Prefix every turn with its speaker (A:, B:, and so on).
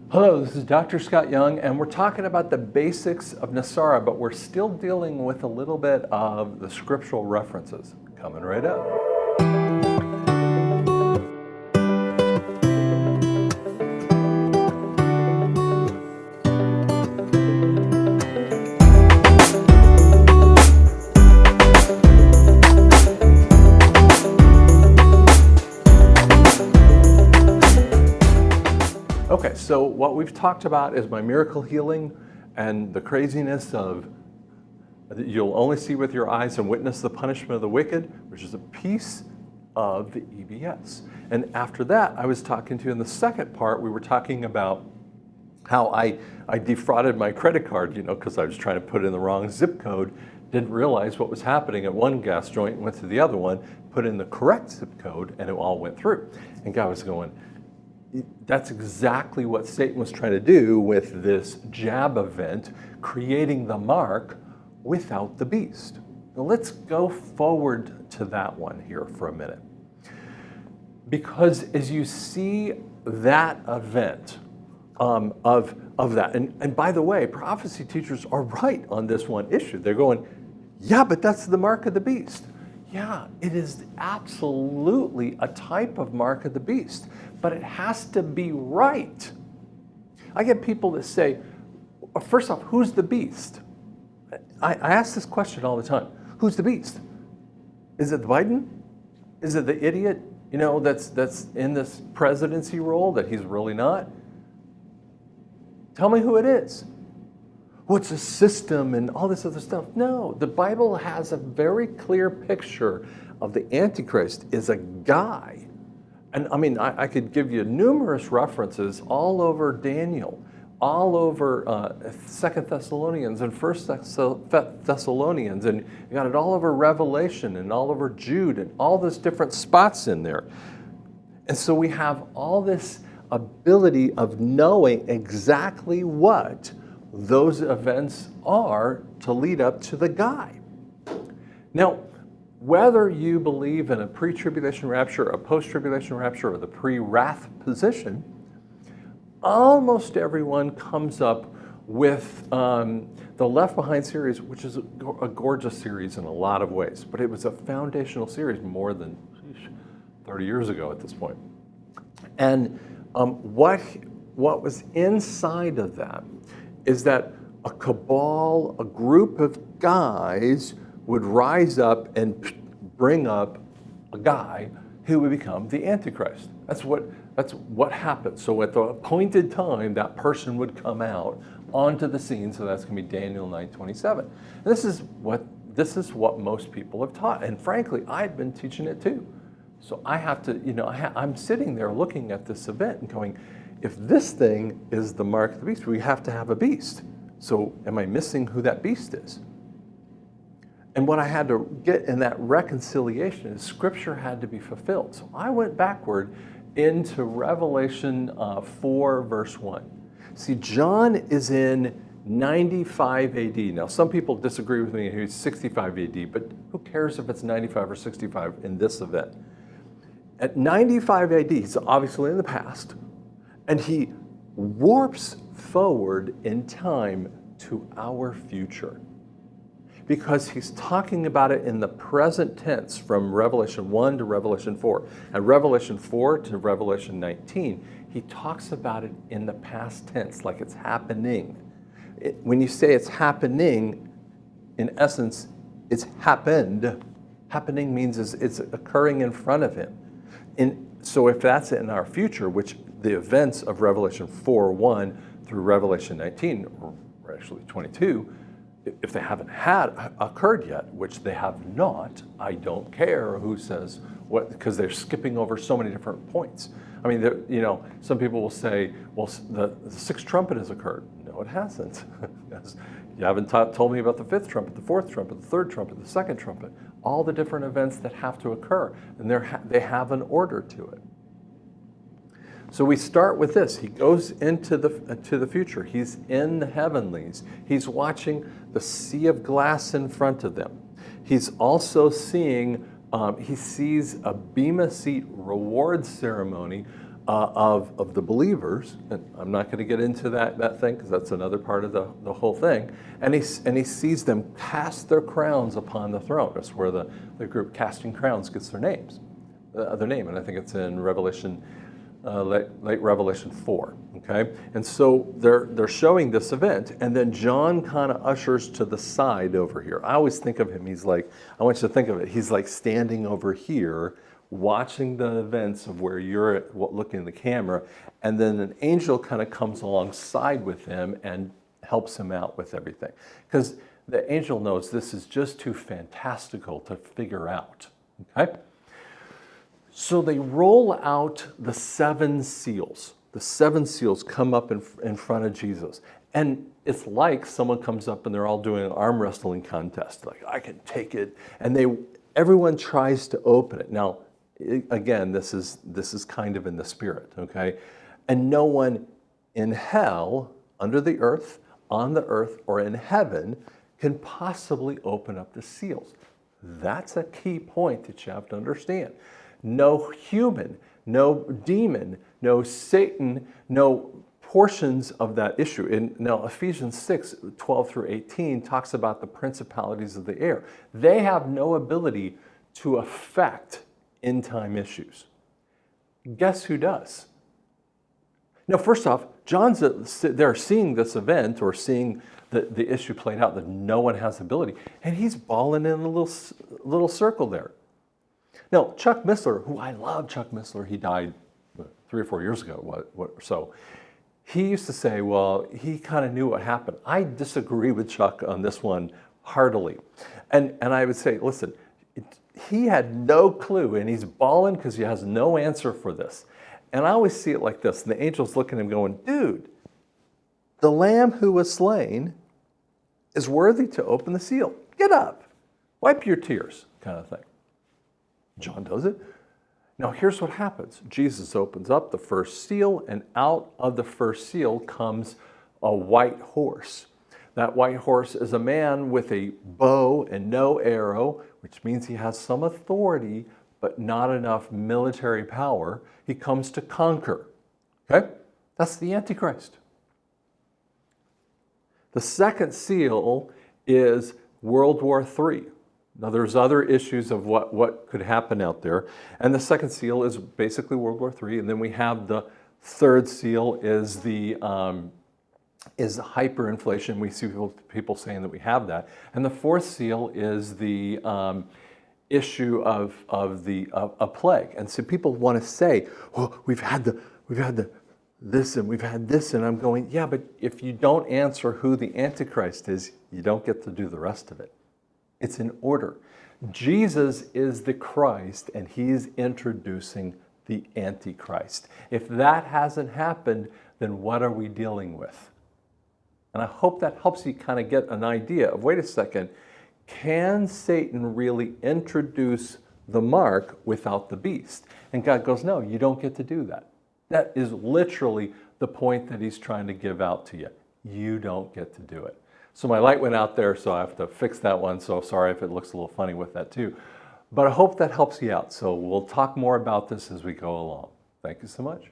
A: Hello, this is Dr. Scott Young, and we're talking about the basics of NESARA, but we're still dealing with a little bit of the scriptural references. Coming right up. Okay, so what we've talked about is my miracle healing and the craziness of you'll only see with your eyes and witness the punishment of the wicked, which is a piece of the EBS. And after that, I was talking to you in the second part, we were talking about how I defrauded my credit card, because I was trying to put in the wrong zip code, didn't realize what was happening at one gas joint, went to the other one, put in the correct zip code, and it all went through. And God was going, that's exactly what Satan was trying to do with this jab event, creating the mark without the beast. Now let's go forward to that one here for a minute. Because as you see that event of that, and by the way, prophecy teachers are right on this one issue. They're going, yeah, but that's the mark of the beast. Yeah, it is absolutely a type of mark of the beast, but it has to be right. I get people that say, first off, who's the beast? I ask this question all the time. Who's the beast? Is it Biden? Is it the idiot, that's in this presidency role that he's really not? Tell me who it is. What's a system and all this other stuff? No, the Bible has a very clear picture of the Antichrist is a guy. And I mean, I could give you numerous references all over Daniel, all over 2 Thessalonians and 1 Thessalonians, and you got it all over Revelation and all over Jude and all those different spots in there. And so we have all this ability of knowing exactly what those events are to lead up to the guy. Now, whether you believe in a pre-tribulation rapture, a post-tribulation rapture, or the pre-wrath position, almost everyone comes up with the Left Behind series, which is a gorgeous series in a lot of ways, but it was a foundational series more than 30 years ago at this point. And what was inside of that is that a cabal, a group of guys would rise up and bring up a guy who would become the Antichrist. That's what happened. So at the appointed time, that person would come out onto the scene. So that's going to be Daniel 9:27. And this is what most people have taught. And frankly, I've been teaching it too. So I have to, I'm sitting there looking at this event and going, if this thing is the mark of the beast, we have to have a beast. So am I missing who that beast is? And what I had to get in that reconciliation is Scripture had to be fulfilled. So I went backward into Revelation 4, verse 1. See, John is in 95 AD. Now, some people disagree with me, he's 65 AD, but who cares if it's 95 or 65 in this event? At 95 AD, he's obviously in the past, and he warps forward in time to our future. Because he's talking about it in the present tense from Revelation 1 to Revelation 4. And Revelation 4 to Revelation 19, he talks about it in the past tense, like it's happening. When you say it's happening, in essence, it's happened. Happening means it's occurring in front of him. So if that's in our future, which the events of Revelation 4:1 through Revelation 19, or actually 22, if they haven't occurred yet, which they have not, I don't care who says what, because they're skipping over so many different points. I mean, some people will say, well, the sixth trumpet has occurred. No, it hasn't. You haven't told me about the fifth trumpet, the fourth trumpet, the third trumpet, the second trumpet, all the different events that have to occur, and they have an order to it. So we start with this. He goes into the future. He's in the heavenlies. He's watching the sea of glass in front of them. He's also seeing, he sees a Bema Seat reward ceremony of the believers, and I'm not going to get into that thing because that's another part of the whole thing, and he sees them cast their crowns upon the throne. That's where the group casting crowns gets their name, and I think it's in Revelation, late Revelation 4, okay? And so they're showing this event, and then John kind of ushers to the side over here. I always think of him, he's like, I want you to think of it, he's like standing over here, watching the events of where you're looking at the camera, and then an angel kind of comes alongside with him and helps him out with everything. Because the angel knows this is just too fantastical to figure out, okay? So they roll out the 7 seals. The 7 seals come up in front of Jesus. And it's like someone comes up and they're all doing an arm wrestling contest. Like, I can take it. And everyone tries to open it. Now, again, this is kind of in the spirit, okay? And no one in hell, under the earth, on the earth, or in heaven can possibly open up the seals. That's a key point that you have to understand. No human, no demon, no Satan, no portions of that issue. Now, Ephesians 6, 12 through 18 talks about the principalities of the air. They have no ability to affect end-time issues. Guess who does? Now, first off, John's there seeing this event or seeing the issue played out that no one has ability, and he's balling in a little circle there. Now, Chuck Missler, who I love Chuck Missler, he died 3 or 4 years ago, so he used to say, well, he kind of knew what happened. I disagree with Chuck on this one heartily. And I would say, listen, he had no clue, and he's bawling because he has no answer for this. And I always see it like this, and the angel's looking at him going, dude, the lamb who was slain is worthy to open the seal. Get up, wipe your tears, kind of thing. John does it. Now here's what happens. Jesus opens up the first seal, and out of the first seal comes a white horse. That white horse is a man with a bow and no arrow, which means he has some authority, but not enough military power. He comes to conquer. Okay? That's the Antichrist. The second seal is World War III. Now, there's other issues of what could happen out there. And the second seal is basically World War III. And then we have the third seal is hyperinflation. We see people saying that we have that. And the fourth seal is the issue of a plague. And so people want to say, oh, we've had this and we've had this. And I'm going, yeah, but if you don't answer who the Antichrist is, you don't get to do the rest of it. It's in order. Jesus is the Christ, and he's introducing the Antichrist. If that hasn't happened, then what are we dealing with? And I hope that helps you kind of get an idea of, wait a second, can Satan really introduce the mark without the beast? And God goes, no, you don't get to do that. That is literally the point that he's trying to give out to you. You don't get to do it. So my light went out there, so I have to fix that one. So sorry if it looks a little funny with that too. But I hope that helps you out. So we'll talk more about this as we go along. Thank you so much.